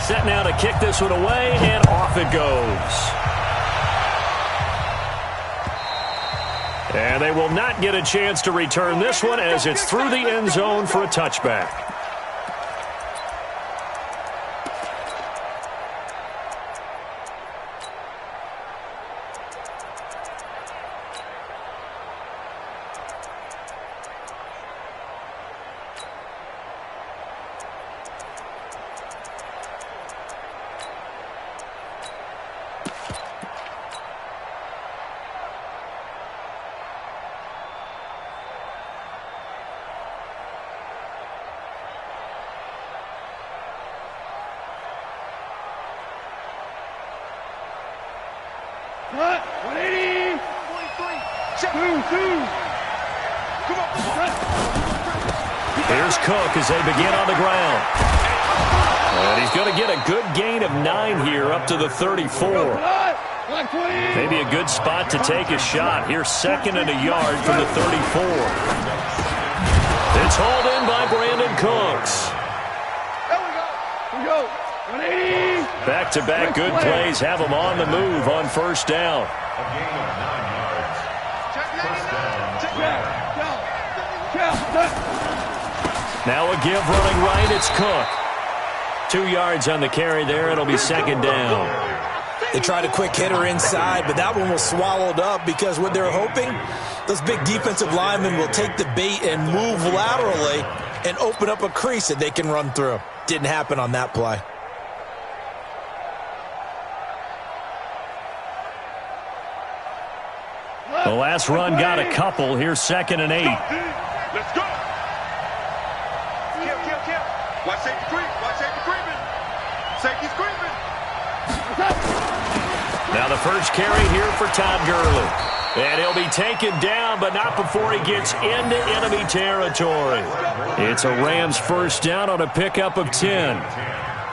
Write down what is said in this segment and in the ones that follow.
Set now to kick this one away, and off it goes. And they will not get a chance to return this one as it's through the end zone for a touchback. Here's Cook as they begin on the ground. And he's going to get a good gain of 9 here up to the 34. Maybe a good spot to take a shot. Here's 2nd and a yard from the 34. It's hauled in by Brandon Cooks. Back-to-back good plays have him on the move on first down. A gain of 9 yards. First down. Now a give running right, it's Cook. 2 yards on the carry there, it'll be 2nd down. They tried a quick hitter inside, but that one was swallowed up because what they're hoping, those big defensive linemen will take the bait and move laterally and open up a crease that they can run through. Didn't happen on that play. The last run got a couple. Here's 2nd and 8. Let's go. Kill. Watch safety creep. Watch safety creeping. Safety's creeping. Now the first carry here for Todd Gurley. And he'll be taken down, but not before he gets into enemy territory. It's a Rams first down on a pickup of 10.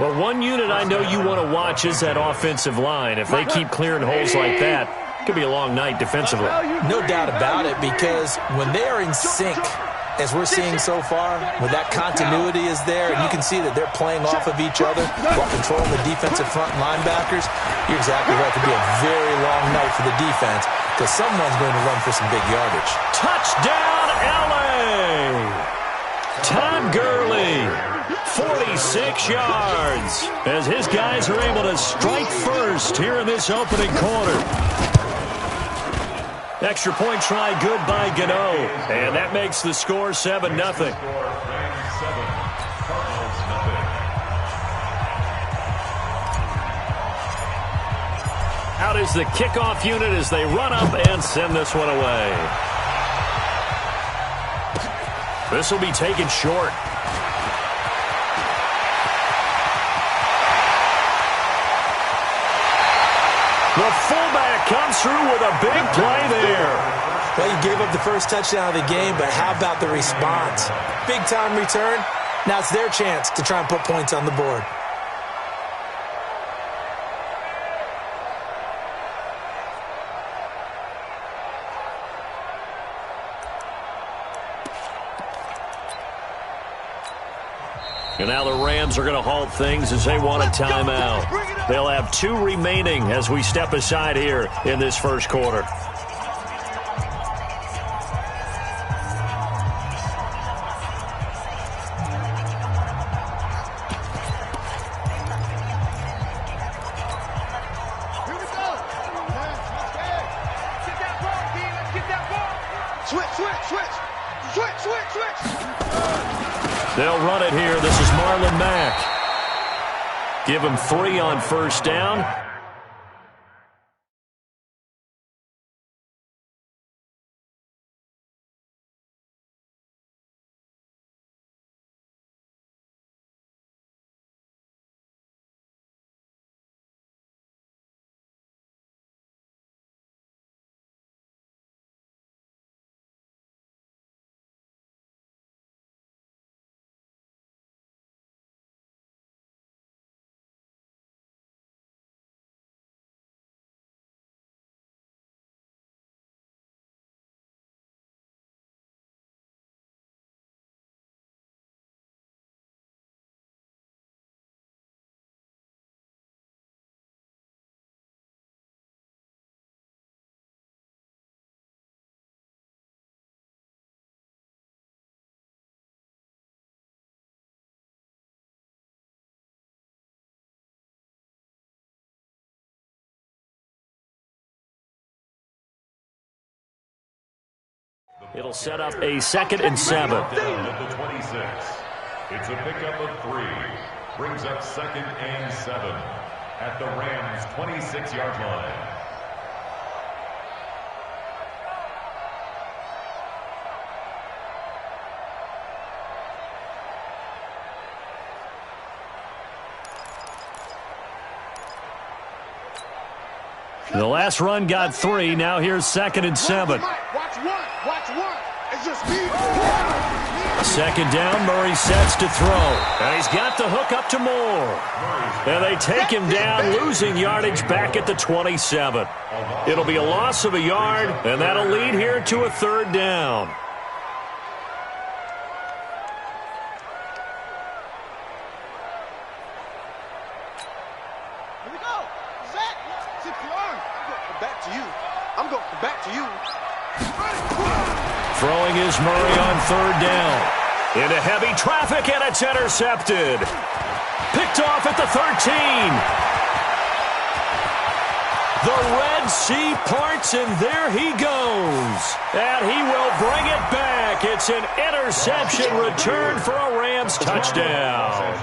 Well, one unit I know you want to watch is that offensive line. If they keep clearing holes like that, it could be a long night defensively. No doubt about it, because when they are in sync, as we're seeing so far, when that continuity is there, and you can see that they're playing off of each other while controlling the defensive front linebackers, you're exactly right. It could be a very long night for the defense because someone's going to run for some big yardage. Touchdown, L.A.! Todd Gurley, 46 yards, as his guys are able to strike first here in this opening quarter. Extra point try good by Gano, and that makes the score 7-0. Out is the kickoff unit as they run up and send this one away. This will be taken short. The fullback comes through with a big play there. Well, you gave up the first touchdown of the game, but how about the response? Big-time return. Now it's their chance to try and put points on the board. And now the Rams are going to halt things as they want a timeout. They'll have 2 remaining as we step aside here in this first quarter. They'll run it here. This is Marlon Mack. Give him 3 on first down. It'll set up a 2nd and 7. Down at the 26. It's a pickup of 3. Brings up 2nd and 7 at the Rams' 26-yard line. The last run got 3. Now here's 2nd and 7. Watch one. Watch one. It's just me. 2nd down, Murray sets to throw. And he's got the hook up to Moore. And they take him down, losing yardage back at the 27. It'll be a loss of a yard, and that'll lead here to a 3rd down. Here we go. Zach, CPR. I'm going back to you. Throwing is Murray on 3rd down. Into heavy traffic, and it's intercepted. Picked off at the 13. The Red Sea parts, and there he goes. And he will bring it back. It's an interception return for a Rams touchdown.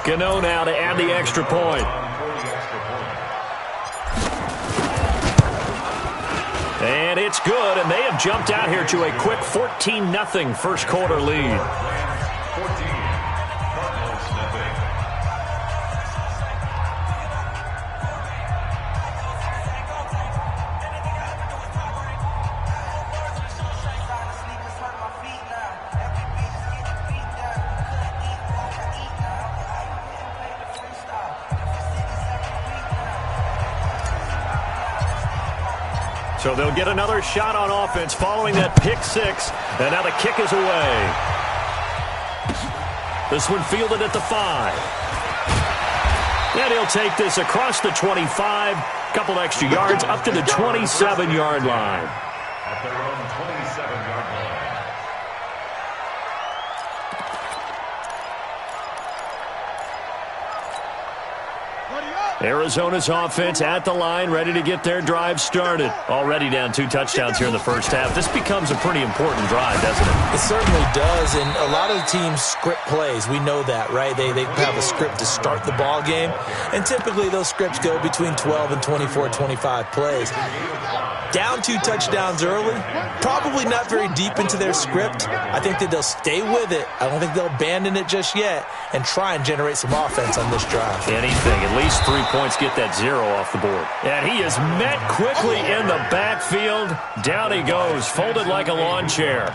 Cano now to add the extra point. And it's good, and they have jumped out here to a quick 14-0 first quarter lead. So they'll get another shot on offense following that pick 6. And now the kick is away. This one fielded at the 5. And he'll take this across the 25. Couple extra yards up to the 27-yard line. At their own 27-yard line. Arizona's offense at the line, ready to get their drive started. Already down 2 touchdowns here in the first half. This becomes a pretty important drive, doesn't it? It certainly does, and a lot of the teams script plays. We know that, right? They have a script to start the ball game, and typically those scripts go between 12 and 24, 25 plays. Down 2 touchdowns early, probably not very deep into their script. I think that they'll stay with it. I don't think they'll abandon it just yet and try and generate some offense on this drive. Anything, at least 3 points, get that 0 off the board. And he is met quickly in the backfield. Down he goes, folded like a lawn chair.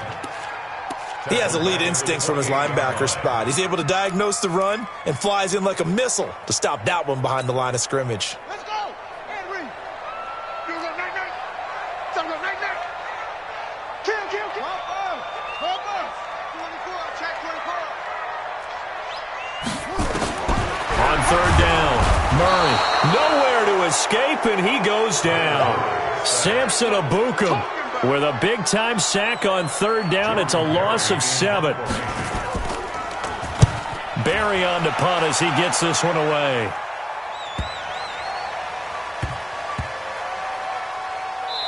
He has elite instincts from his linebacker spot. He's able to diagnose the run and flies in like a missile to stop that one behind the line of scrimmage. Let's go. Henry. You go night-night. Some go night-night. Kill. Hopper. 24. Check 24. On 3rd down, Murray nowhere to escape, and he goes down. Samson Abukum with a big-time sack on 3rd down. It's a loss of 7. Barry on to punt as he gets this one away.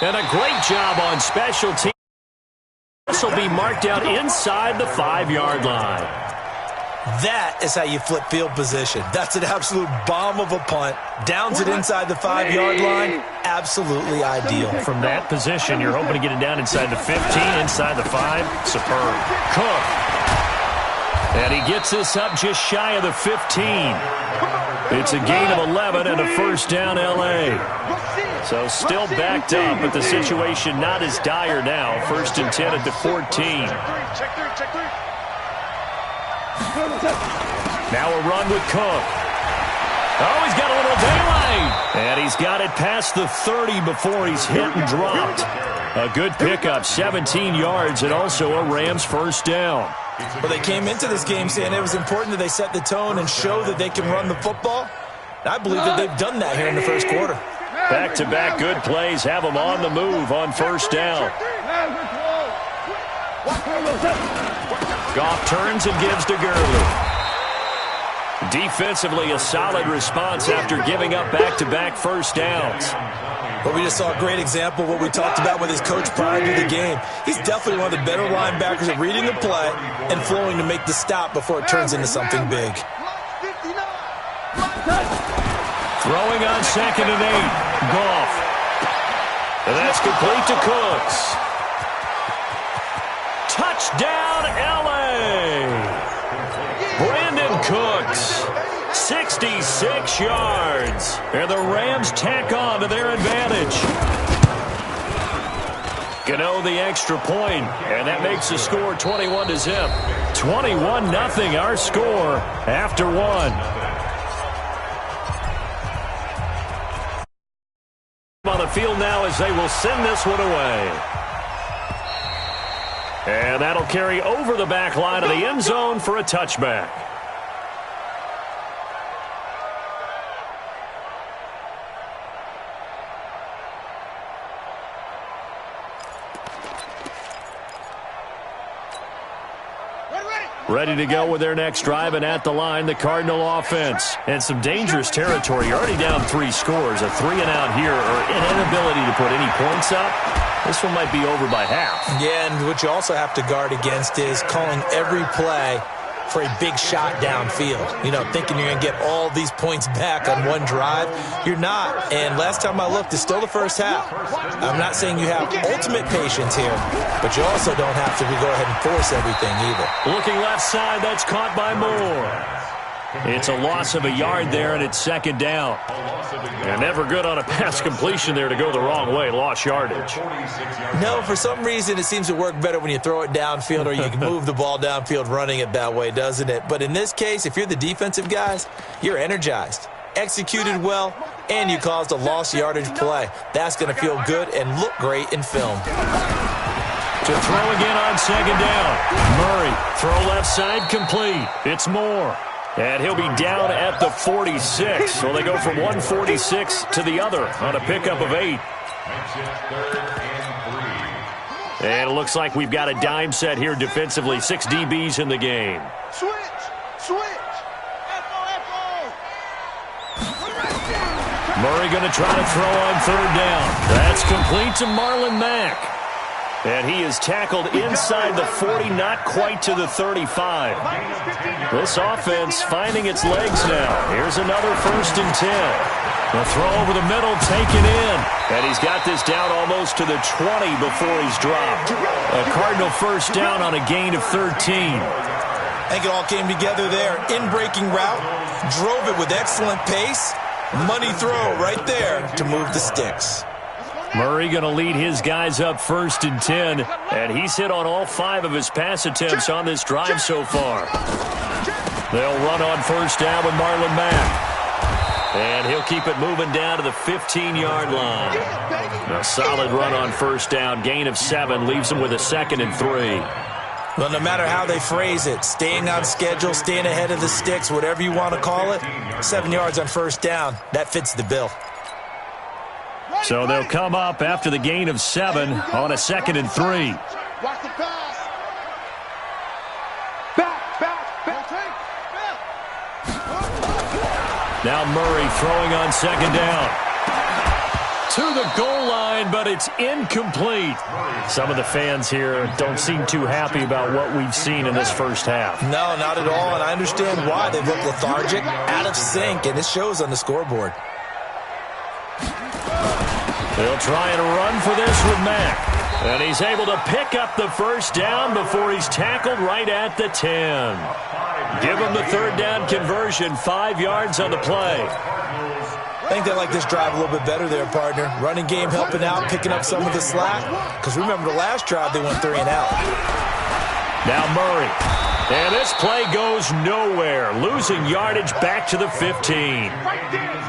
And a great job on special teams. This will be marked out inside the 5-yard line. That is how you flip field position. That's an absolute bomb of a punt. Downs it inside the 5-yard line. Absolutely ideal. From that position, you're hoping to get it down inside the 15, inside the 5. Superb. Cook. And he gets this up just shy of the 15. It's a gain of 11 and a first down L.A. So still backed up, but the situation not as dire now. 1st and 10 at the 14. Check three. Now a run with Cook. Oh, he's got a little daylight. And he's got it past the 30 before he's hit and dropped. A good pickup, 17 yards, and also a Rams first down. Well, they came into this game saying it was important that they set the tone and show that they can run the football. I believe that they've done that here in the first quarter. Back-to-back good plays have them on the move on first down. Goff turns and gives to Gurley. Defensively, a solid response after giving up back-to-back first downs. Well, we just saw a great example of what we talked about with his coach prior to the game. He's definitely one of the better linebackers at reading the play and flowing to make the stop before it turns into something big. Throwing on 2nd and 8. Goff. And that's complete to Cooks. Touchdown, L.A. Brandon Cooks. 66 yards. And the Rams tack on to their advantage. Gano the extra point, and that makes the score 21-0. 21-0 our score after one. On the field now as they will send this one away. And that'll carry over the back line of the end zone for a touchback. Ready to go with their next drive, and at the line, the Cardinal offense. And some dangerous territory. You're already down 3 scores. A 3-and-out here, or an inability to put any points up. This one might be over by half. Yeah, and what you also have to guard against is calling every play for a big shot downfield. You know, thinking you're going to get all these points back on one drive. You're not. And last time I looked, it's still the first half. I'm not saying you have ultimate patience here, but you also don't have to go ahead and force everything either. Looking left side, that's caught by Moore. It's a loss of a yard there, and it's 2nd down. And never good on a pass completion there to go the wrong way. Lost yardage. No, for some reason it seems to work better when you throw it downfield or you can move the ball downfield running it that way, doesn't it? But in this case, if you're the defensive guys, you're energized, executed well, and you caused a lost yardage play. That's going to feel good and look great in film. To throw again on 2nd down. Murray, throw left side complete. It's Moore. And he'll be down at the 46. So they go from 146 to the other on a pickup of 8. And it looks like we've got a dime set here defensively. 6 DBs in the game. Switch. Murray going to try to throw on 3rd down. That's complete to Marlon Mack. And he is tackled inside the 40, not quite to the 35. This offense finding its legs now. Here's another 1st and 10. The throw over the middle taken in. And he's got this down almost to the 20 before he's dropped. A Cardinal 1st down on a gain of 13. I think it all came together there. In-breaking route, drove it with excellent pace. Money throw right there to move the sticks. Murray going to lead his guys up 1st and 10, and he's hit on all 5 of his pass attempts on this drive so far. They'll run on 1st down with Marlon Mack. And he'll keep it moving down to the 15-yard line. A solid run on 1st down, gain of 7, leaves them with a 2nd and 3. Well, no matter how they phrase it, staying on schedule, staying ahead of the sticks, whatever you want to call it, 7 yards on 1st down, that fits the bill. So they'll come up after the gain of 7 on a 2nd and 3. Watch the pass. Back. Now Murray throwing on 2nd down. To the goal line, but it's incomplete. Some of the fans here don't seem too happy about what we've seen in this first half. No, not at all, and I understand why. They look lethargic, out of sync, and it shows on the scoreboard. They'll try and run for this with Mack. And he's able to pick up the 1st down before he's tackled right at the 10. Give him the 3rd down conversion, 5 yards on the play. I think they like this drive a little bit better there, partner. Running game helping out, picking up some of the slack. Because remember, the last drive they went 3 and out. Now Murray. And this play goes nowhere. Losing yardage back to the 15.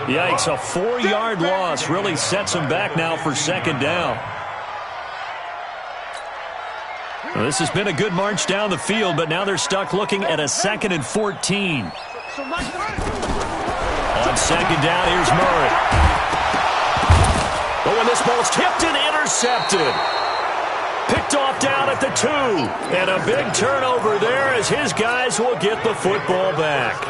Yikes, a 4-yard loss really sets them back now for 2nd down. Well, this has been a good march down the field, but now they're stuck looking at a 2nd and 14. On 2nd down, here's Murray. But when this ball's tipped and intercepted. Picked off down at the 2. And a big turnover there as his guys will get the football back.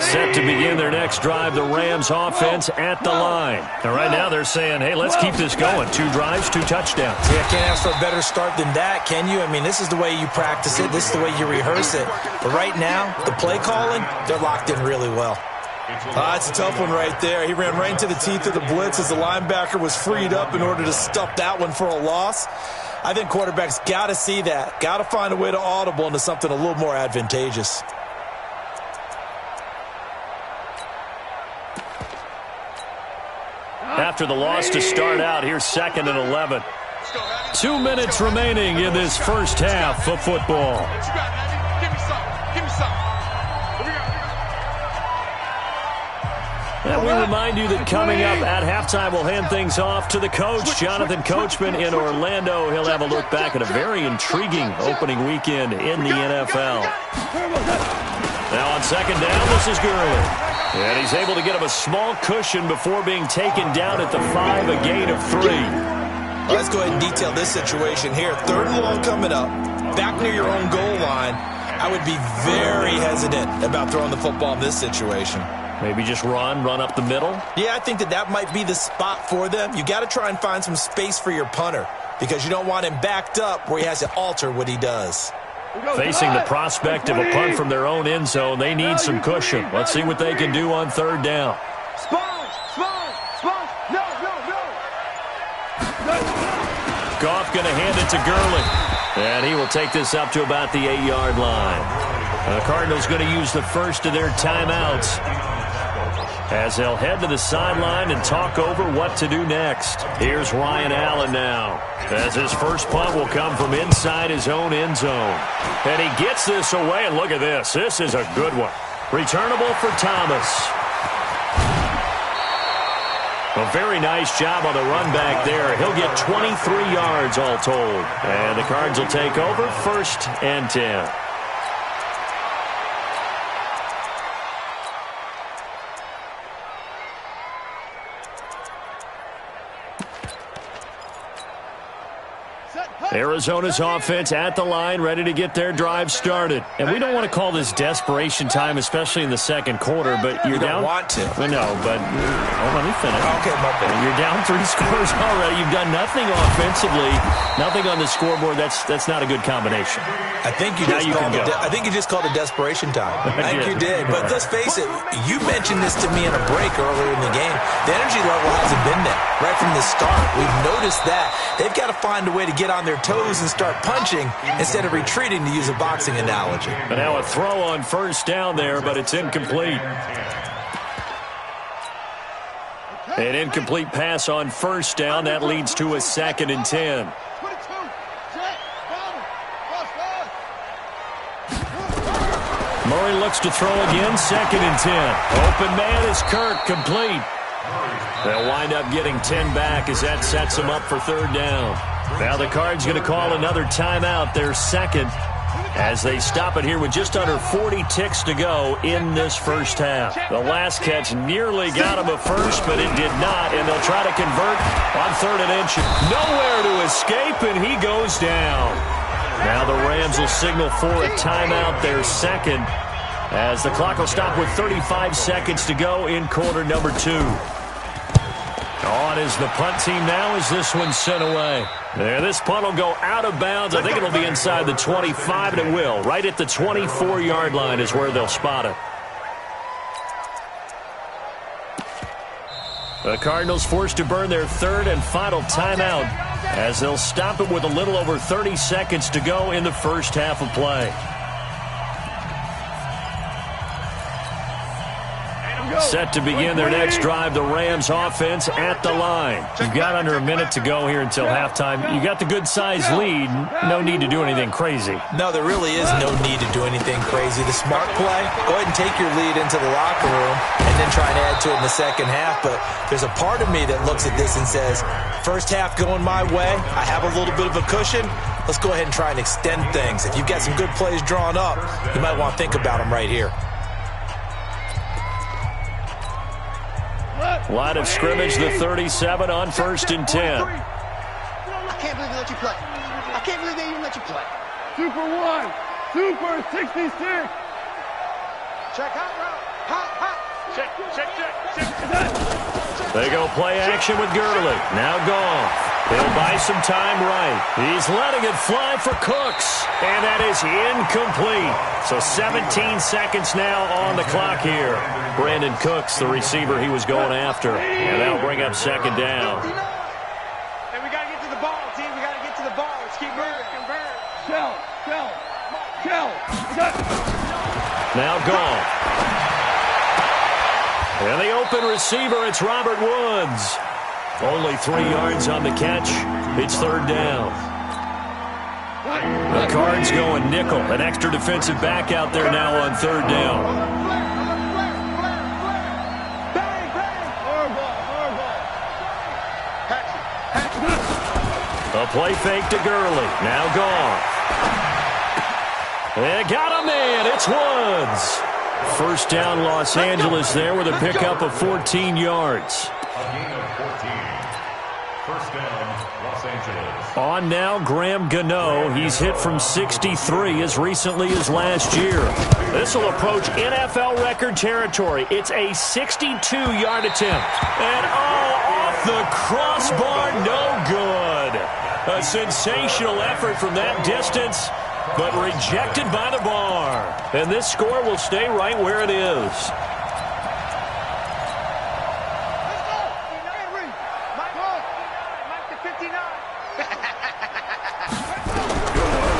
Set to begin their next drive, the Rams offense at the line. And right now they're saying, hey, let's keep this going. 2 drives, 2 touchdowns. Yeah, can't ask for a better start than that, can you? I mean, this is the way you practice it. This is the way you rehearse it. But right now, the play calling, they're locked in really well. It's a tough one right there. He ran right into the teeth of the blitz as the linebacker was freed up in order to stuff that one for a loss. I think quarterbacks got to see that. Got to find a way to audible into something a little more advantageous. After the loss to start out, here's 2nd and 11. 2 minutes remaining in this first half of football. And we remind you that coming up at halftime, we'll hand things off to the coach, Jonathan Coachman in Orlando. He'll have a look back at a very intriguing opening weekend in the NFL. Now on 2nd down, this is Gurley. And he's able to get him a small cushion before being taken down at the 5, a gain of 3. Let's go ahead and detail this situation here. 3rd and long coming up, back near your own goal line. I would be very hesitant about throwing the football in this situation. Maybe just run up the middle? Yeah, I think that might be the spot for them. You got to try and find some space for your punter because you don't want him backed up where he has to alter what he does. Facing the prospect of a punt from their own end zone, they need some cushion. Let's see what they can do on 3rd down. Goff going to hand it to Gurley. And he will take this up to about the 8-yard line. The Cardinals going to use the first of their timeouts as they'll head to the sideline and talk over what to do next. Here's Ryan Allen now, as his first punt will come from inside his own end zone. And he gets this away, and look at this. This is a good one. Returnable for Thomas. A very nice job on the run back there. He'll get 23 yards all told. And the Cards will take over 1st and 10. Arizona's offense at the line, ready to get their drive started. And we don't want to call this desperation time, especially in the 2nd quarter, but you're down. You don't want to. No, but let me finish. Okay, my bad. You're down 3 scores already. You've done nothing offensively, nothing on the scoreboard. That's not a good combination. I think you just called it desperation time. I think you did. But let's face it, you mentioned this to me in a break earlier in the game. The energy level hasn't been there right from the start. We've noticed that. They've got to find a way to get on their toes and start punching instead of retreating, to use a boxing analogy. And now a throw on 1st down there, but it's incomplete. An incomplete pass on 1st down. That leads to a 2nd and 10. Murray looks to throw again. 2nd and 10. Open man is Kirk, complete. They'll wind up getting 10 back as that sets them up for 3rd down. Now the Cards going to call another timeout, their 2nd, as they stop it here with just under 40 ticks to go in this first half. The last catch nearly got him a first, but it did not, and they'll try to convert on 3rd and inch. Nowhere to escape, and he goes down. Now the Rams will signal for a timeout, their 2nd, as the clock will stop with 35 seconds to go in quarter number 2. On is the punt team now as this one's sent away. There, this punt will go out of bounds. I think it'll be inside the 25, and it will. Right at the 24-yard line is where they'll spot it. The Cardinals forced to burn their 3rd and final timeout as they'll stop it with a little over 30 seconds to go in the first half of play. Set to begin their next drive, the Rams offense at the line. You've got under a minute to go here until halftime. You got the good-sized lead. No need to do anything crazy. No, there really is no need to do anything crazy. The smart play, go ahead and take your lead into the locker room and then try and add to it in the 2nd half. But there's a part of me that looks at this and says, first half going my way, I have a little bit of a cushion. Let's go ahead and try and extend things. If you've got some good plays drawn up, you might want to think about them right here. Line of scrimmage, the 37 on 1st and 10. I can't believe they let you play. I can't believe they even let you play. Super 1, Super 66. Check out route. They go play action with Gurley. Now gone. He'll buy some time right. He's letting it fly for Cooks. And that is incomplete. So 17 seconds now on the clock here. Brandon Cooks, the receiver he was going after. And that'll bring up second down. And we got to get to the ball, team. We got to get to the ball. Let's keep moving. Now gone. And the open receiver, it's Robert Woods. Only 3 yards on the catch. It's third down. The Cards going nickel. An extra defensive back out there now on third down. A play fake to Gurley. Now gone. They got a man. It's Woods. First down, Los Angeles there with a pickup of 14 yards. A gain of 14. First down, Los Angeles. On now, Graham Gano. He's hit from 63 as recently as last year. This will approach NFL record territory. It's a 62-yard attempt. And off the crossbar, no good. A sensational effort from that distance, but rejected by the bar. And this score will stay right where it is.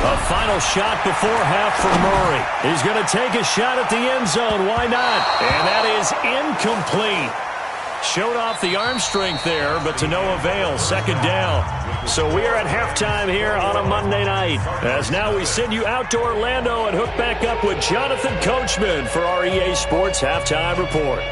A final shot before half for Murray. He's going to take a shot at the end zone. Why not? And that is incomplete. Showed off the arm strength there, but to no avail. Second down. So we are at halftime here on a Monday night. As now we send you out to Orlando and hook back up with Jonathan Coachman for our EA Sports Halftime Report.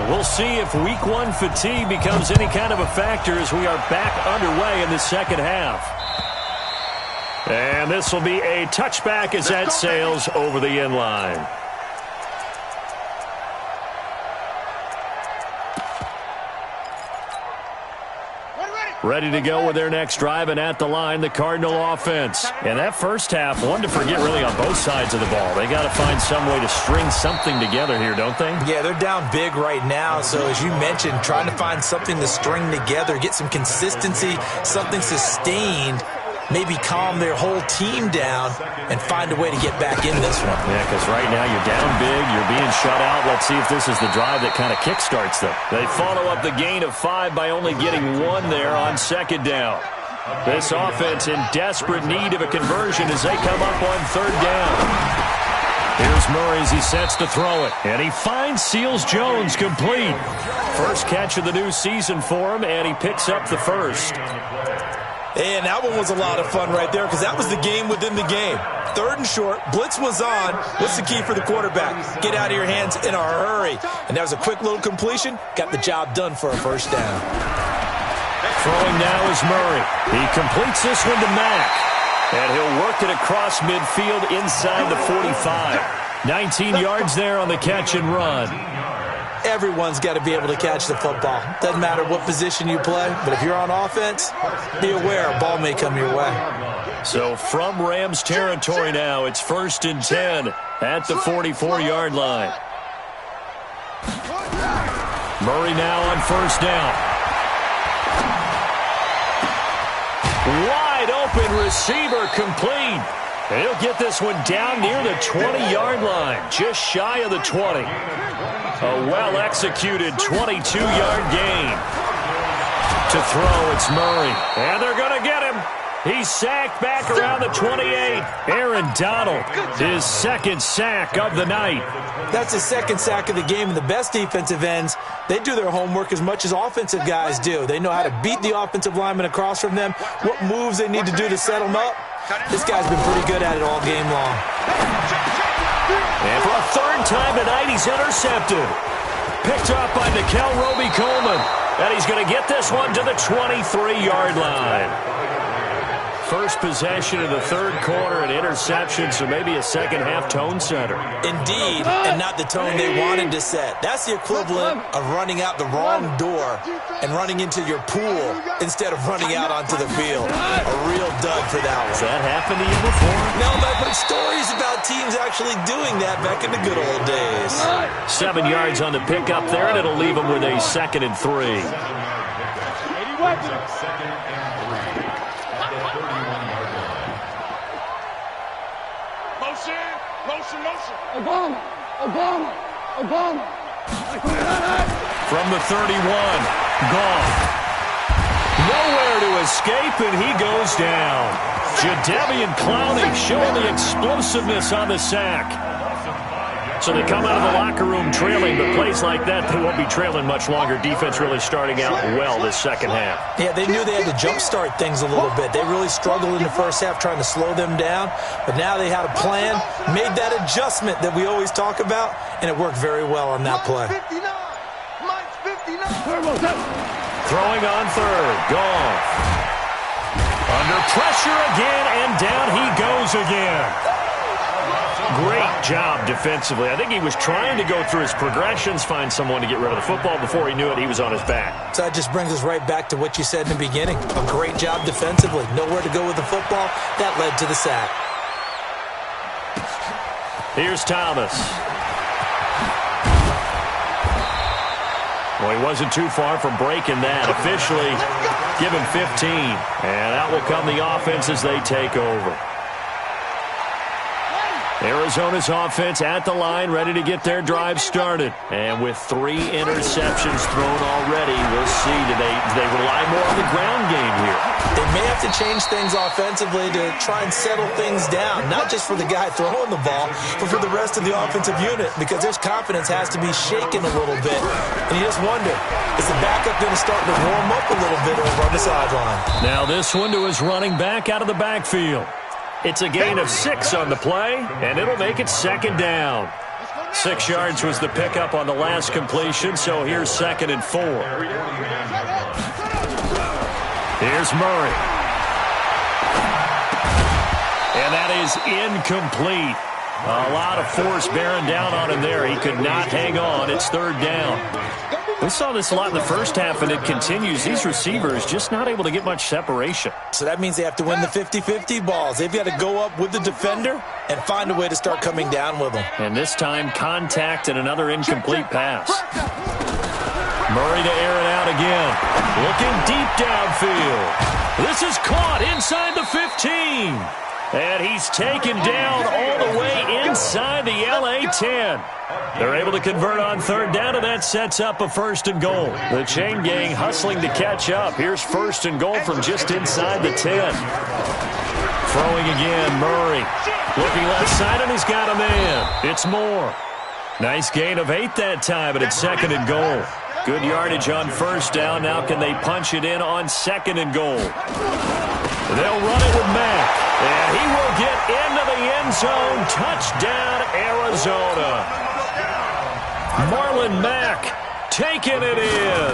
We'll see if week one fatigue becomes any kind of a factor as we are back underway in the second half. And this will be a touchback as that sails over the end line. Ready to go with their next drive, and at the line, the Cardinal offense. And that first half, one to forget really on both sides of the ball. They got to find some way to string something together here, don't they? Yeah, they're down big right now. So as you mentioned, trying to find something to string together, get some consistency, something sustained, maybe calm their whole team down and find a way to get back in this one. Yeah, because right now you're down big, you're being shut out. Let's see if this is the drive that kind of kickstarts them. They follow up the gain of 5 by only getting 1 there on second down. This offense in desperate need of a conversion as they come up on third down. Here's Murray as he sets to throw it. And he finds Seals Jones complete. First catch of the new season for him, and he picks up the first. And that one was a lot of fun right there because that was the game within the game. Third and short, blitz was on. What's the key for the quarterback? Get out of your hands in a hurry. And that was a quick little completion. Got the job done for a first down. Throwing now is Murray. He completes this one to Mack. And he'll work it across midfield inside the 45. 19 yards there on the catch and run. Everyone's got to be able to catch the football. Doesn't matter what position you play, but if you're on offense, be aware a ball may come your way. So from Rams territory now, it's 1st and 10 at the 44-yard line. Murray now on first down. Wide open receiver complete. And he'll get this one down near the 20-yard line, just shy of the 20. A well-executed 22-yard gain. To throw, it's Murray. And they're going to get him. He's sacked back around the 28. Aaron Donald, his second sack of the night. That's his second sack of the game, and the best defensive ends, they do their homework as much as offensive guys do. They know how to beat the offensive lineman across from them, what moves they need to do to set them up. This guy's been pretty good at it all game long. And for a third time tonight, he's intercepted. Picked up by Nickel Roby-Coleman. And he's going to get this one to the 23-yard line. First possession of the third quarter, an interception, so maybe a second-half tone setter. Indeed, and not the tone they wanted to set. That's the equivalent of running out the wrong door and running into your pool instead of running out onto the field. A real dud for that one. Has that happened to you before? No, but I've heard stories about teams actually doing that back in the good old days. 7 yards on the pickup there, and it'll leave them with a 2nd and 3. Second and 3 at the 31-yard line. Motion, motion, motion. Obama, Obama, Obama. From the 31, gone. Nowhere to escape, and he goes down. Jadeveon Clowney showing the explosiveness on the sack. So they come out of the locker room trailing, but plays like that, they won't be trailing much longer. Defense really starting out well this second half. Yeah, they knew they had to jumpstart things a little bit. They really struggled in the first half trying to slow them down, but now they had a plan, made that adjustment that we always talk about, and it worked very well on that play. Mike's 59. Throwing on third, Goff. Under pressure again, and down he goes again. Great job defensively. I think he was trying to go through his progressions, find someone to get rid of the football. Before he knew it, he was on his back. So that just brings us right back to what you said in the beginning. A great job defensively. Nowhere to go with the football. That led to the sack. Here's Thomas. Well, he wasn't too far from breaking that. Officially, give him 15. And out will come the offense as they take over. Arizona's offense at the line, ready to get their drive started. And with 3 interceptions thrown already, we'll see. Do they rely more on the ground game here? They may have to change things offensively to try and settle things down, not just for the guy throwing the ball, but for the rest of the offensive unit, because their confidence has to be shaken a little bit. And you just wonder, is the backup going to start to warm up a little bit over on the sideline? Now this one to his running back out of the backfield. It's a gain of 6 on the play, and it'll make it 2nd down. 6 yards was the pickup on the last completion, so here's 2nd and 4. Here's Murray. And that is incomplete. A lot of force bearing down on him there. He could not hang on. It's 3rd down. We saw this a lot in the first half, and it continues. These receivers just not able to get much separation. So that means they have to win the 50-50 balls. They've got to go up with the defender and find a way to start coming down with them. And this time, contact and another incomplete pass. Murray to air it out again. Looking deep downfield. This is caught inside the 15. And he's taken down all the way inside the LA 10. They're able to convert on 3rd down, and that sets up a 1st and goal. The chain gang hustling to catch up. Here's 1st and goal from just inside the 10. Throwing again, Murray. Looking left side, and he's got a man. It's Moore. Nice gain of 8 that time, and it's 2nd and goal. Good yardage on 1st down. Now can they punch it in on 2nd and goal? They'll run it with Mack. And he will get into the end zone. Touchdown, Arizona. Marlon Mack taking it in.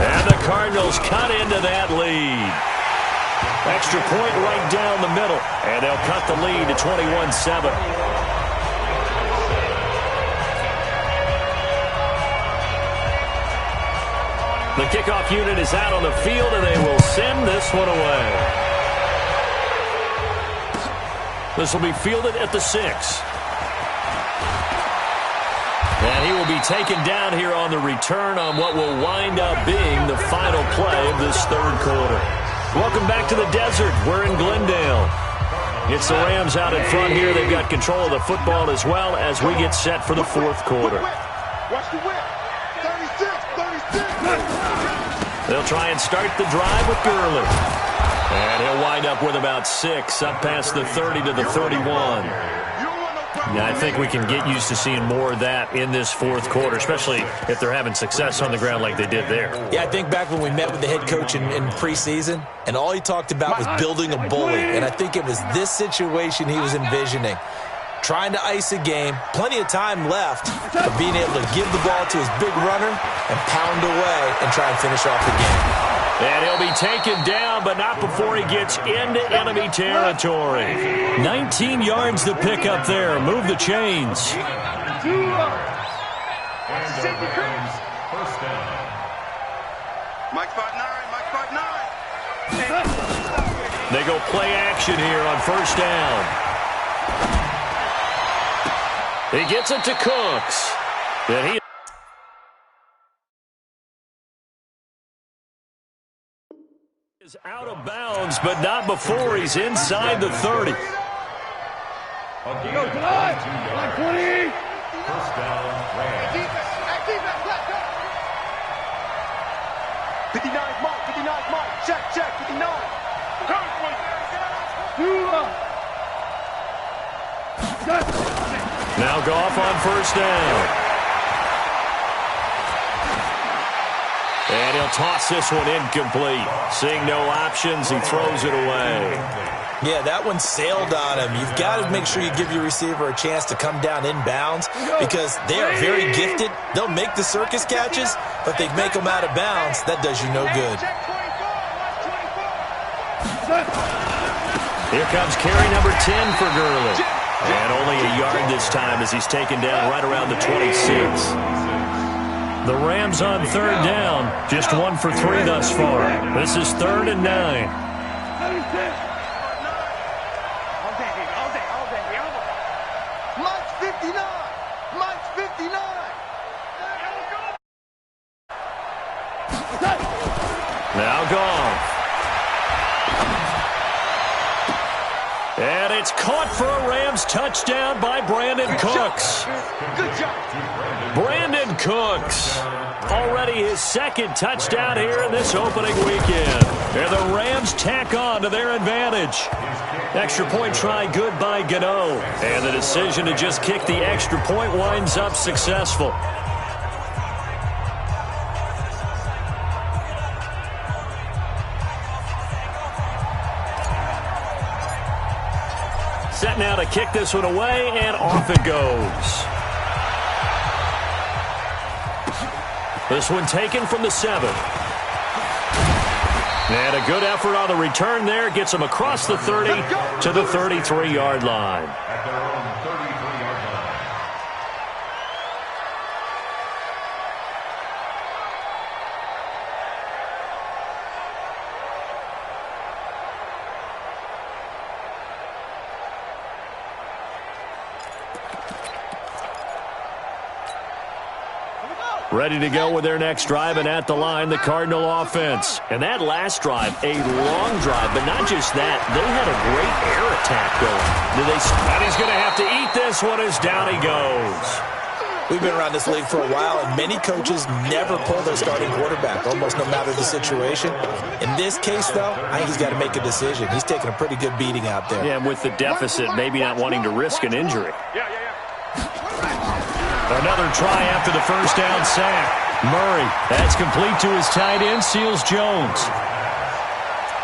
And the Cardinals cut into that lead. Extra point right down the middle. And they'll cut the lead to 21-7. The kickoff unit is out on the field, and they will send this one away. This will be fielded at the 6. And he will be taken down here on the return on what will wind up being the final play of this 3rd quarter. Welcome back to the desert. We're in Glendale. It's the Rams out in front here. They've got control of the football as well as we get set for the 4th quarter. Watch the whip. 36. They'll try and start the drive with Gurley. And he'll wind up with about 6, up past the 30 to the 31. Yeah, I think we can get used to seeing more of that in this 4th quarter, especially if they're having success on the ground like they did there. Yeah, I think back when we met with the head coach in preseason, and all he talked about was building a bully. And I think it was this situation he was envisioning. Trying to ice a game, plenty of time left, but being able to give the ball to his big runner and pound away and try and finish off the game. And he'll be taken down, but not before he gets into enemy territory. 19 yards to pick up there. Move the chains. First down. Mike 5-9, Mike 5-9. They go play action here on first down. He gets it to Cooks. And he is out of bounds, but not before he's inside the 30. First down, Rams. 59's Mike, 59's Mike. Check, 59. Now Goff on first down. And he'll toss this one incomplete. Seeing no options, he throws it away. Yeah, that one sailed on him. You've got to make sure you give your receiver a chance to come down inbounds because they are very gifted. They'll make the circus catches, but they make them out of bounds. That does you no good. Here comes carry number 10 for Gurley. And only a yard this time as he's taken down right around the 26. The Rams on third down, just 1 for 3 thus far. This is 3rd and 9. Mike's 59. Mike's 59. Now Goff. And it's caught for a Rams touchdown by Brandon Cooks. Good job. Brandon Cooks. Already his second touchdown here in this opening weekend. And the Rams tack on to their advantage. Extra point try good by Gano. And the decision to just kick the extra point winds up successful. Set now to kick this one away, and off it goes. This one taken from the 7. And a good effort on the return there. Gets him across the 30 to the 33-yard line. At their own 33-yard line. Ready to go with their next drive, and at the line, the Cardinal offense. And that last drive, a long drive, but not just that. They had a great air attack going. And he's going to have to eat this one as down he goes. We've been around this league for a while, and many coaches never pull their starting quarterback, almost no matter the situation. In this case, though, I think he's got to make a decision. He's taking a pretty good beating out there. Yeah, and with the deficit, maybe not wanting to risk an injury. Another try after the first down sack. Murray, that's complete to his tight end, Seals Jones.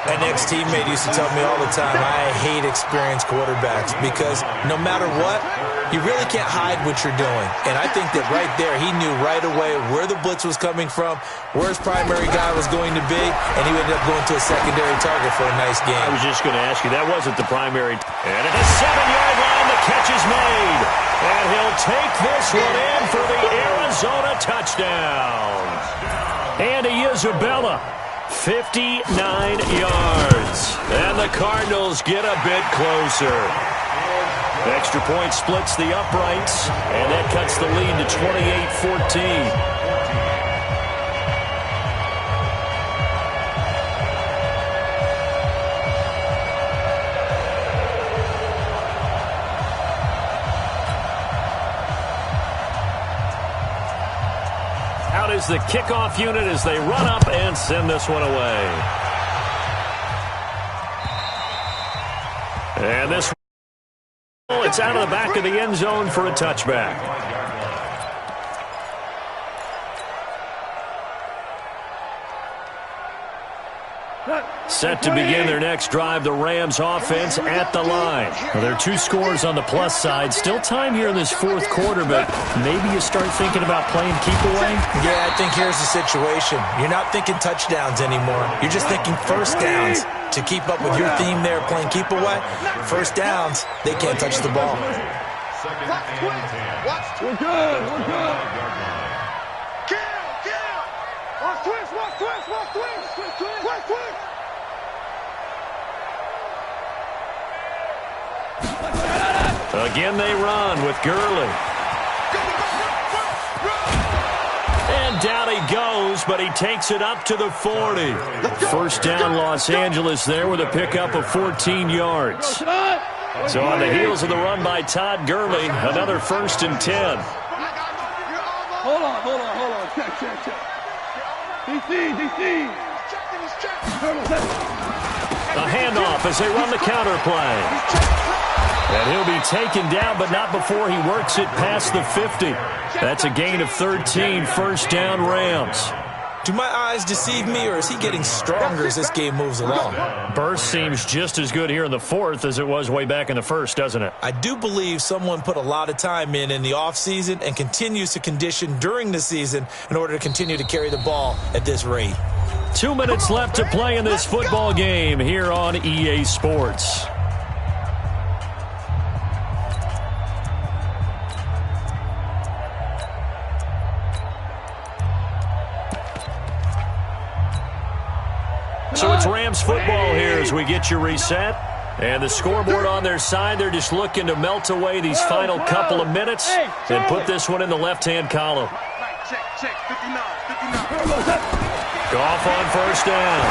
My next teammate used to tell me all the time, I hate experienced quarterbacks because no matter what, you really can't hide what you're doing. And I think that right there, he knew right away where the blitz was coming from, where his primary guy was going to be, and he ended up going to a secondary target for a nice game. I was just going to ask you, that wasn't the primary. And at the 7-yard line, the catch is made. And he'll take this one in for the Arizona touchdown. Andy Isabella, 59 yards. And the Cardinals get a bit closer. Extra point splits the uprights, and that cuts the lead to 28-14. Out is the kickoff unit as they run up and send this one away. And this one, it's out of the back of the end zone for a touchback. Set to begin their next drive, the Rams offense at the line. Well, there are 2 scores on the plus side. Still time here in this fourth quarter, but maybe you start thinking about playing keep away? Yeah, I think here's the situation. You're not thinking touchdowns anymore. You're just thinking first downs. To keep up with your theme there, playing keep away, first downs, they can't touch the ball. We're good. We're good. Kill. Watch twist. Again they run with Gurley. And down he goes, but he takes it up to the 40. First down Los Angeles there with a pickup of 14 yards. So on the heels of the run by Todd Gurley, another 1st and 10. Hold on. Check. DC. A handoff as they run the counter play. And he'll be taken down, but not before he works it past the 50. That's a gain of 13, first down Rams. Do my eyes deceive me, or is he getting stronger as this game moves along? Burst seems just as good here in the fourth as it was way back in the first, doesn't it? I do believe someone put a lot of time in the offseason and continues to condition during the season in order to continue to carry the ball at this rate. 2 minutes left to play in this football game here on EA Sports. So it's Rams football here as we get you reset. And the scoreboard on their side, they're just looking to melt away these final couple of minutes and put this one in the left-hand column. Check. 59. Goff on first down.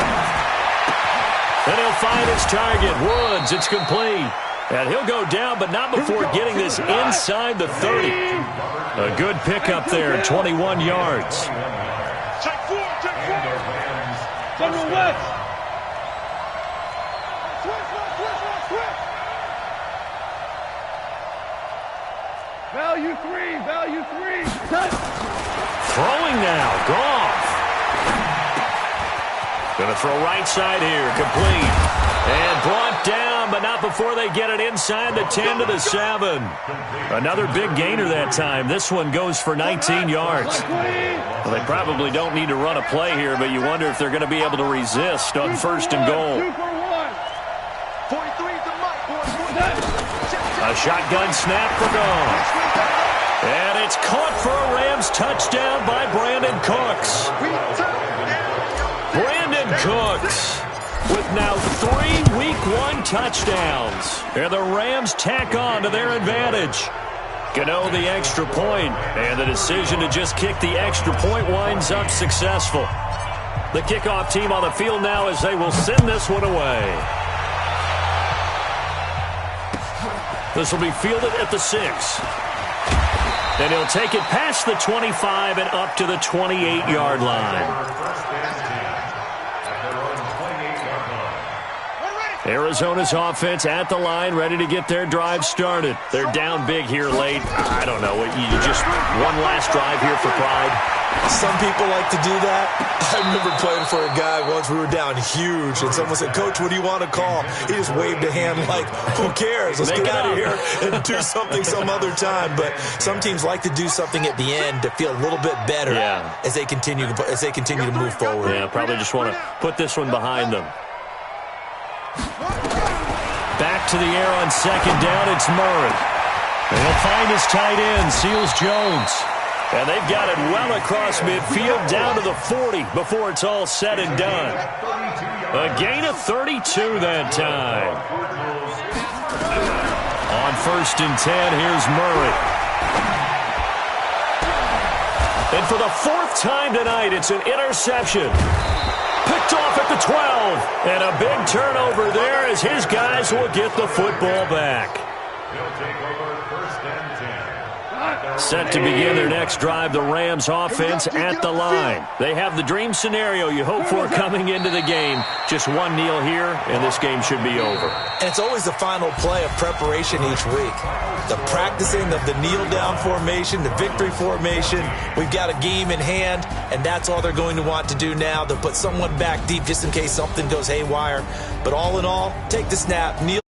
And he'll find his target. Woods, it's complete. And he'll go down, but not before getting this inside the 30. A good pickup there, 21 yards. Check 4. General West. Value three. Throwing now, Goff. Going to throw right side here, complete. And brought down, but not before they get it inside the 10 to the 7. Another big gainer that time. This one goes for 19 yards. Well, they probably don't need to run a play here, but you wonder if they're going to be able to resist on first and goal. A shotgun snap for Goff. And it's caught for a Rams touchdown by Brandon Cooks. Brandon Cooks with now 3 Week 1 touchdowns. And the Rams tack on to their advantage. Gano the extra point, and the decision to just kick the extra point winds up successful. The kickoff team on the field now as they will send this one away. This will be fielded at the 6. And he'll take it past the 25 and up to the 28-yard line. Arizona's offense at the line, ready to get their drive started. They're down big here late. I don't know. You just one last drive here for pride. Some people like to do that. I remember playing for a guy once. We were down huge, and someone said, "Coach, what do you want to call?" He just waved a hand like, "Who cares? Let's get out of here and do something some other time." But some teams like to do something at the end to feel a little bit better as they continue to move forward. Yeah, probably just want to put this one behind them. Back to the air on second down, it's Murray. And he'll find his tight end, Seals Jones. And they've got it well across midfield down to the 40 before it's all said and done. A gain of 32 that time. On first and 10, here's Murray. And for the 4th time tonight, it's an interception. Picked off at the 12. And a big turnover there as his guys will get the football back. He'll take over first and 10. Set to begin their next drive, the Rams offense at the line. They have the dream scenario you hope for coming into the game. Just one kneel here, and this game should be over. And it's always the final play of preparation each week. The practicing of the kneel-down formation, the victory formation. We've got a game in hand, and that's all they're going to want to do now. They'll put someone back deep just in case something goes haywire. But all in all, take the snap, kneel.